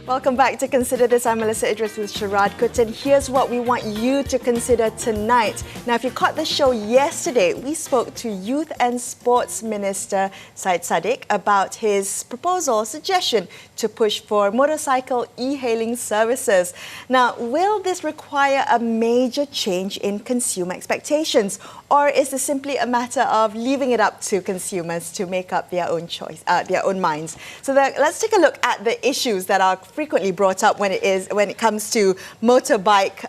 Welcome back to Consider This. I'm Melisa, Idris with Sharaad, Kuttan. Here's what we want you to consider tonight. Now, if you caught the show yesterday, we spoke to Youth and Sports Minister Syed Saddiq about his proposal, suggestion to push for motorcycle e-hailing services. Now, will this require a major change in consumer expectations? Or is this simply a matter of leaving it up to consumers to make up their own choice, their own minds? So let's take a look at the issues that are frequently brought up when it comes to motorbike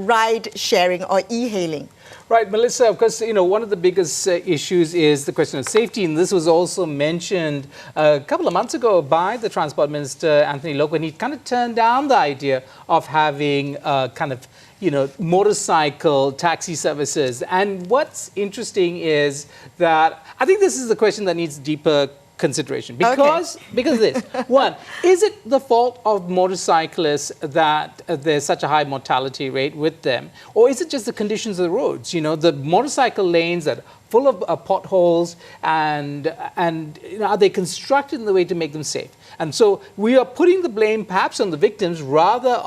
ride sharing or e-hailing. Right, Melissa, of course, one of the biggest issues is the question of safety, and this was also mentioned a couple of months ago by the Transport Minister, Anthony Loke, when he kind of turned down the idea of having motorcycle taxi services. And what's interesting is that I think this is a question that needs deeper consideration because of this. One, is it the fault of motorcyclists that there's such a high mortality rate with them, or is it just the conditions of the roads? The motorcycle lanes that are full of potholes, and are they constructed in the way to make them safe? And so we are putting the blame perhaps on the victims rather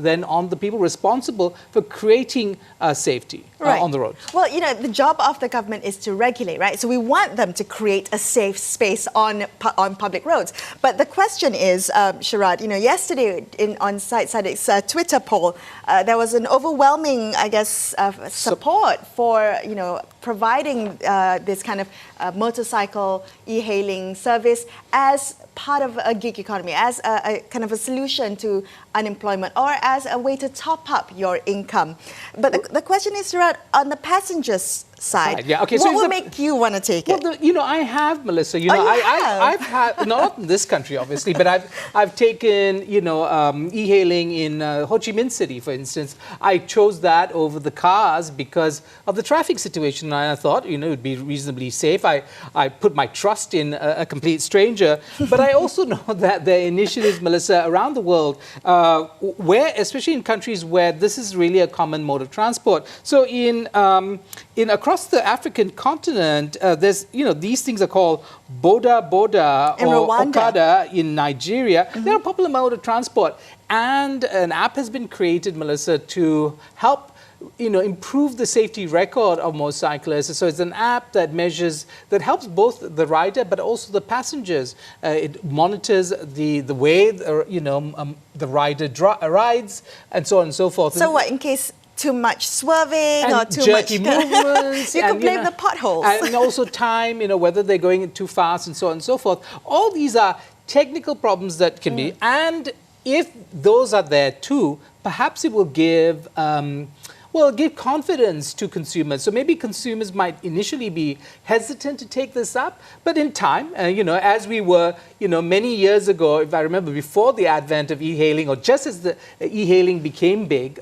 than on the people responsible for creating safety on the road. Well, the job of the government is to regulate, right? So we want them to create a safe space on public roads. But the question is, Sharaad, yesterday on Syed Saddiq's Twitter poll, there was an overwhelming, I guess, support for, providing this kind of motorcycle e-hailing service as part of a gig economy, as a kind of a solution to unemployment, or as a way to top up your income. But the question is, Sharaad, on the passengers' side, what will make you want to take it? Well, I have, Melissa. I've had, not in this country, obviously, but I've taken, e-hailing in Ho Chi Minh City, for instance. I chose that over the cars because of the traffic situation. I thought, it would be reasonably safe. I put my trust in a complete stranger. But I also know that there are initiatives, Melissa, around the world, where, especially in countries where this is really a common mode of transport. So across the African continent, there's, these things are called boda boda or okada in Nigeria. They're a popular mode of transport. And an app has been created, Melissa, to help improve the safety record of motorcyclists. So it's an app that helps both the rider but also the passengers. It monitors the way the rider rides and so on and so forth. So what, in case too much swerving and or too jerky much movements, you could blame the potholes, and also time, whether they're going too fast and so on and so forth. All these are technical problems that can be, and if those are there too, perhaps it will give give confidence to consumers. So maybe consumers might initially be hesitant to take this up, but in time, as we were, many years ago, if I remember, before the advent of e-hailing, or just as the e-hailing became big,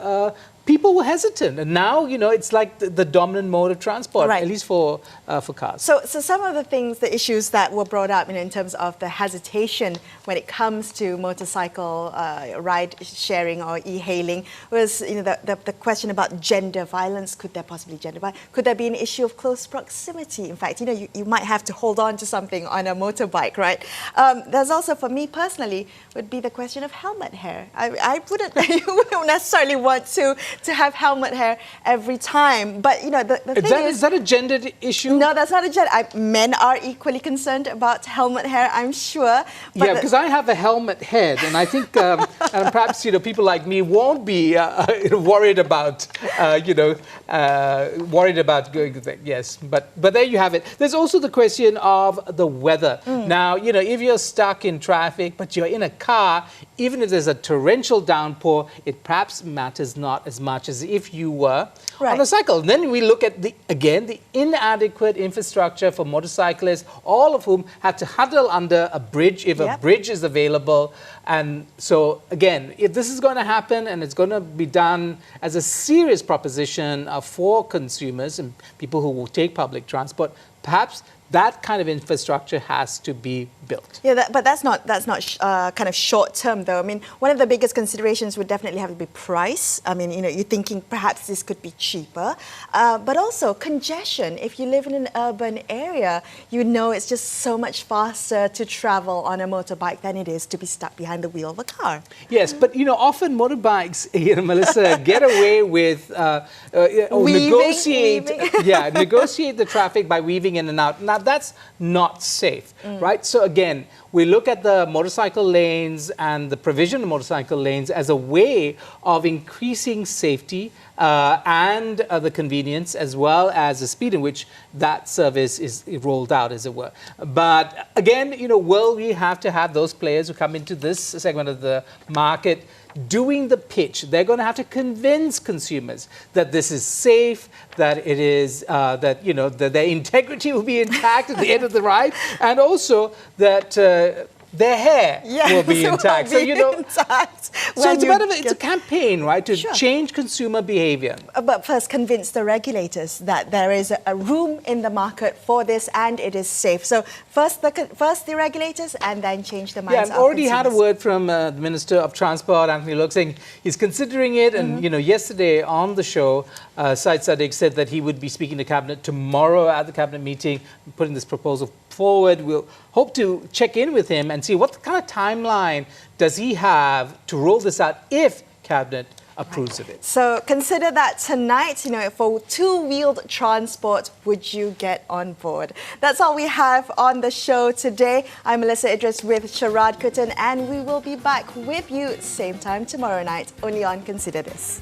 people were hesitant, and now it's like the dominant mode of transport, at least for cars. So some of the issues that were brought up, in terms of the hesitation when it comes to motorcycle ride sharing or e-hailing, was the question about gender violence. Could there possibly could there be an issue of close proximity? In fact, you might have to hold on to something on a motorbike, right? There's also, for me personally, would be the question of helmet hair. I wouldn't necessarily want to have helmet hair every time. But, the thing is that a gendered issue? No, that's not a gender. Men are equally concerned about helmet hair, I'm sure. But because I have a helmet head, and I think, and perhaps, people like me won't be worried about, yes. But there you have it. There's also the question of the weather. Now, if you're stuck in traffic, but you're in a car, even if there's a torrential downpour, it perhaps matters not as much as if you were on a cycle. Then we look at the inadequate infrastructure for motorcyclists, all of whom have to huddle under a bridge if a bridge is available. And so, again, if this is going to happen and it's going to be done as a serious proposition for consumers and people who will take public transport, perhaps that kind of infrastructure has to be built. Yeah, but that's not kind of short term though. I mean, one of the biggest considerations would definitely have to be price. I mean, you're thinking perhaps this could be cheaper, but also congestion. If you live in an urban area, it's just so much faster to travel on a motorbike than it is to be stuck behind the wheel of a car. Yes, but often motorbikes, Melisa, get away with negotiate the traffic by weaving in and out. Now that's not safe, right? So again, we look at the motorcycle lanes and the provision of motorcycle lanes as a way of increasing safety and the convenience, as well as the speed in which that service is rolled out, as it were. But again, will we have to have those players who come into this segment of the market doing the pitch? They're going to have to convince consumers that this is safe, that it is, that their integrity will be intact at the end of the ride, and also that their hair will be intact. So it's a campaign, right, to change consumer behavior. But first, convince the regulators that there is a room in the market for this and it is safe. So first the regulators, and then change the minds. Yeah, I've already had a word from the Minister of Transport, Anthony Loke, saying he's considering it. And yesterday on the show, Syed Saddiq said that he would be speaking to Cabinet tomorrow at the Cabinet meeting, putting this proposal forward. We'll hope to check in with him and see what kind of timeline does he have to roll this out if Cabinet approves of it. So consider that tonight, for two-wheeled transport, would you get on board? That's all we have on the show today. I'm Melisa Idris with Sharaad, Kuttan, and we will be back with you same time tomorrow night, only on Consider This.